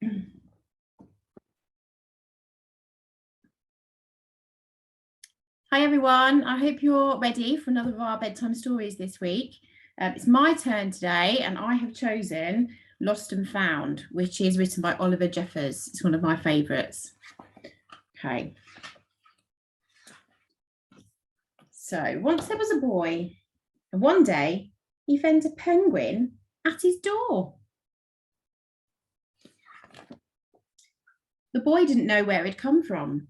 Hi everyone, I hope you're ready for another of our bedtime stories this week. It's my turn today and I have chosen Lost and Found, which is written by Oliver Jeffers. It's one of my favourites. Okay. So once there was a boy and one day he found a penguin at his door. The boy didn't know where it had come from,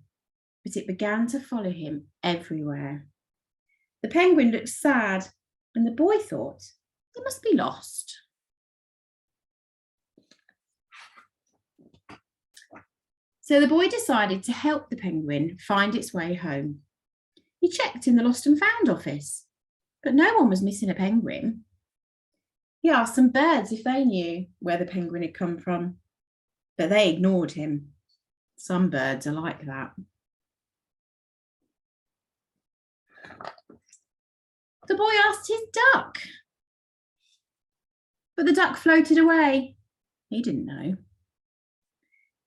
but it began to follow him everywhere. The penguin looked sad, and the boy thought, it must be lost. So the boy decided to help the penguin find its way home. He checked in the Lost and Found office, but no one was missing a penguin. He asked some birds if they knew where the penguin had come from, but they ignored him. Some birds are like that. The boy asked his duck, but the duck floated away. He didn't know.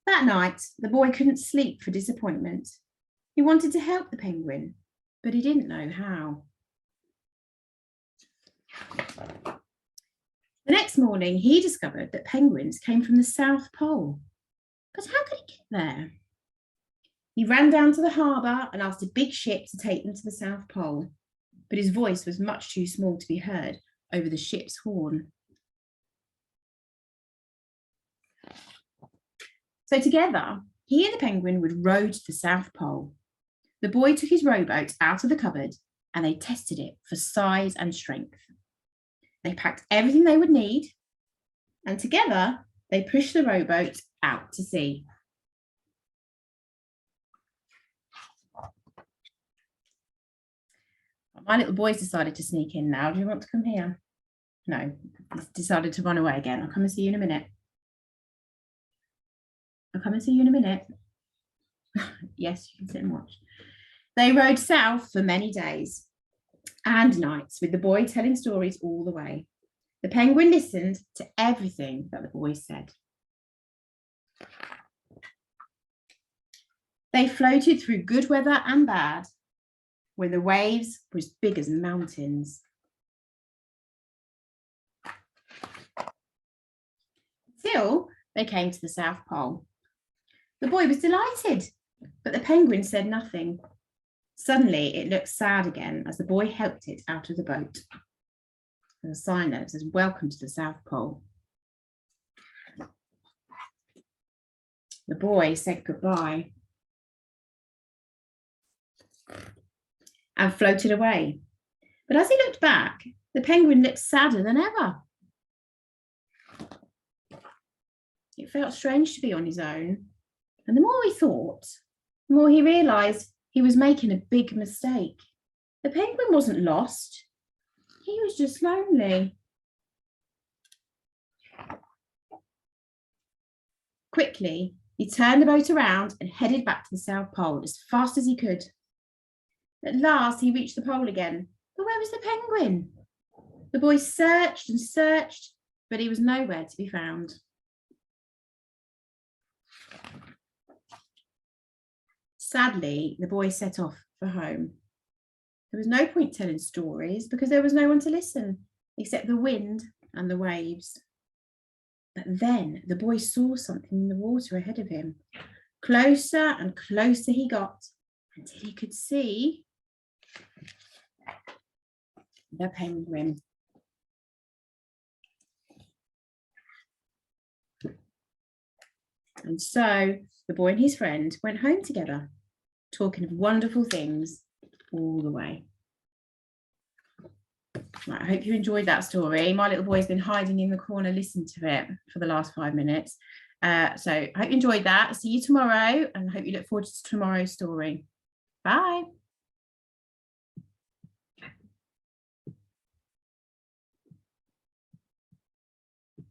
That night, the boy couldn't sleep for disappointment. He wanted to help the penguin, but he didn't know how. The next morning, he discovered that penguins came from the South Pole. But how could he get there? He ran down to the harbour and asked a big ship to take them to the South Pole, but his voice was much too small to be heard over the ship's horn. So together, he and the penguin would row to the South Pole. The boy took his rowboat out of the cupboard and they tested it for size and strength. They packed everything they would need, and together they pushed the rowboat out to sea. My little boy's decided to sneak in now. Do you want to come here? No, he's decided to run away again. I'll come and see you in a minute. I'll come and see you in a minute. Yes, you can sit and watch. They rowed south for many days and nights with the boy telling stories all the way. The penguin listened to everything that the boy said. They floated through good weather and bad, when the waves were as big as mountains. Till they came to the South Pole. The boy was delighted, but the penguin said nothing. Suddenly, it looked sad again as the boy helped it out of the boat. There's a sign there that says, "Welcome to the South Pole." The boy said goodbye and floated away. But as he looked back, the penguin looked sadder than ever. It felt strange to be on his own. And the more he thought, the more he realised he was making a big mistake. The penguin wasn't lost. He was just lonely. Quickly, he turned the boat around and headed back to the South Pole as fast as he could. At last, he reached the pole again. But where was the penguin? The boy searched and searched, but he was nowhere to be found. Sadly, the boy set off for home. There was no point telling stories because there was no one to listen except the wind and the waves. But then the boy saw something in the water ahead of him. Closer and closer he got until he could see the penguin. And so the boy and his friend went home together, talking of wonderful things all the way. Right, I hope you enjoyed that story. My little boy's been hiding in the corner listening to it for the last 5 minutes. So I hope you enjoyed that. See you tomorrow and I hope you look forward to tomorrow's story. Bye.